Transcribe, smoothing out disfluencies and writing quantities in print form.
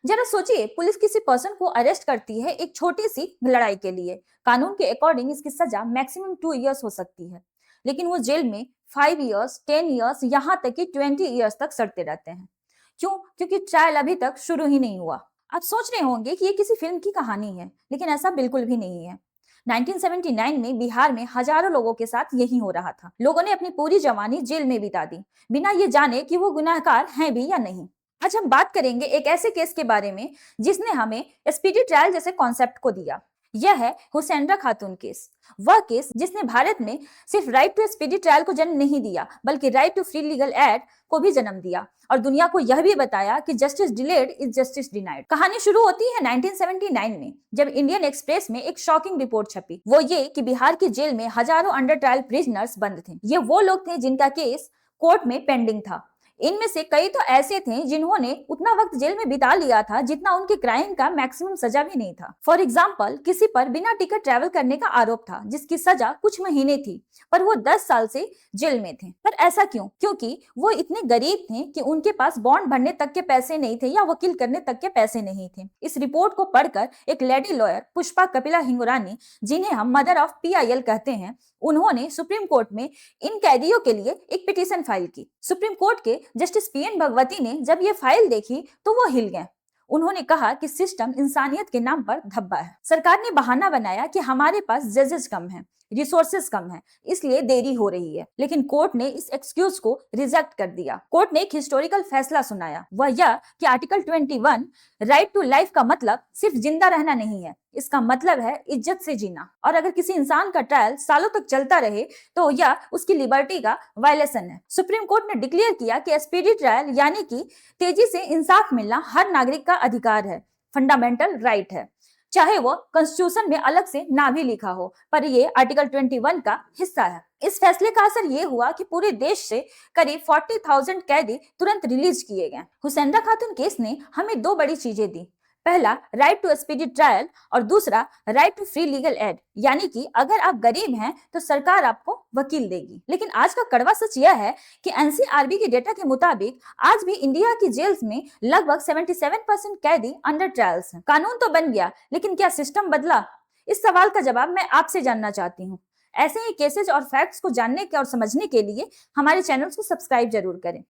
जरा सोचिए, पुलिस किसी पर्सन को अरेस्ट करती है एक छोटी सी लड़ाई के लिए। कानून के अकॉर्डिंग इसकी सजा मैक्सिमम 2 इयर्स हो सकती है, लेकिन वो जेल में 5 इयर्स, 10 इयर्स, यहाँ तक कि 20 इयर्स तक सड़ते रहते हैं। क्यों? क्योंकि ट्रायल अभी तक शुरू ही नहीं हुआ। आप सोच रहे होंगे कि ये किसी फिल्म की कहानी है, लेकिन ऐसा बिल्कुल भी नहीं है। 1979 में बिहार में हजारों लोगों के साथ यही हो रहा था। लोगों ने अपनी पूरी जवानी जेल में बिता दी, बिना ये जाने कि वो गुनाहगार हैं भी या नहीं। आज हम बात करेंगे एक ऐसे केस के बारे में जिसने हमें स्पीडी ट्रायल जैसे कॉन्सेप्ट को दिया। यह है हुसैनरा खातून केस। वह केस जिसने भारत में सिर्फ राइट टू स्पीडी ट्रायल को जन्म नहीं दिया, बल्कि right to free legal aid को भी जन्म दिया और दुनिया को यह भी बताया कि justice delayed is justice denied. कहानी शुरू होती है 1979 में, जब इंडियन एक्सप्रेस में एक शॉकिंग रिपोर्ट छपी। वो ये कि बिहार की जेल में हजारों अंडर ट्रायल प्रिजनर्स बंद थे। ये वो लोग थे जिनका केस कोर्ट में पेंडिंग था। इनमें से कई तो ऐसे थे जिन्होंने उतना वक्त जेल में बिता लिया था जितना उनके क्राइम का मैक्सिमम सजा भी नहीं था। फॉर एग्जाम्पल, किसी पर बिना टिकट ट्रैवल करने का आरोप था, जिसकी सजा कुछ महीने थी, पर वो 10 साल से जेल में थे। पर ऐसा क्यों? क्योंकि वो इतने गरीब थे कि उनके पास बॉन्ड भरने तक के पैसे नहीं थे या वकील करने तक के पैसे नहीं थे। इस रिपोर्ट को पढ़कर एक लेडी लॉयर पुष्पा कपिला हिंगोरानी, जिन्हें हम मदर ऑफ PIL कहते हैं, उन्होंने सुप्रीम कोर्ट में इन कैदियों के लिए एक पिटीशन फाइल की। सुप्रीम कोर्ट के जस्टिस PN भगवती ने जब ये फाइल देखी तो वो हिल गए। उन्होंने कहा कि सिस्टम इंसानियत के नाम पर धब्बा है। सरकार ने बहाना बनाया कि हमारे पास जजेस कम हैं, रिसोर्सेज कम है, इसलिए देरी हो रही है। लेकिन कोर्ट ने इस एक्सक्यूज को रिजेक्ट कर दिया। कोर्ट ने एक हिस्टोरिकल फैसला सुनाया, वह यह कि आर्टिकल 21 राइट टू लाइफ का मतलब सिर्फ जिंदा रहना नहीं है, इसका मतलब है इज्जत से जीना। और अगर किसी इंसान का ट्रायल सालों तक चलता रहे तो यह उसकी लिबर्टी का वायलेशन है। सुप्रीम कोर्ट ने डिक्लेयर किया कि स्पीडी ट्रायल यानी कि तेजी से इंसाफ मिलना हर नागरिक का अधिकार है, फंडामेंटल राइट है, चाहे वो कॉन्स्टिट्यूशन में अलग से ना भी लिखा हो, पर ये आर्टिकल 21 का हिस्सा है। इस फैसले का असर ये हुआ कि पूरे देश से करीब 40,000 कैदी तुरंत रिलीज किए गए। हुसैनरा खातून केस ने हमें दो बड़ी चीजें दी। पहला, राइट टू स्पीडी ट्रायल, और दूसरा, right to free legal aid, यानी कि अगर आप गरीब हैं तो सरकार आपको वकील देगी। लेकिन आज का कड़वा सच यह है कि NCRB के डेटा के मुताबिक आज भी इंडिया की जेल्स में लगभग 77% कैदी अंडर ट्रायल्स हैं। कानून तो बन गया, लेकिन क्या सिस्टम बदला? इस सवाल का जवाब मैं आपसे जानना चाहती हूँ। ऐसे ही केसेस और फैक्ट्स को जानने के और समझने के लिए हमारे चैनल को सब्सक्राइब जरूर करें।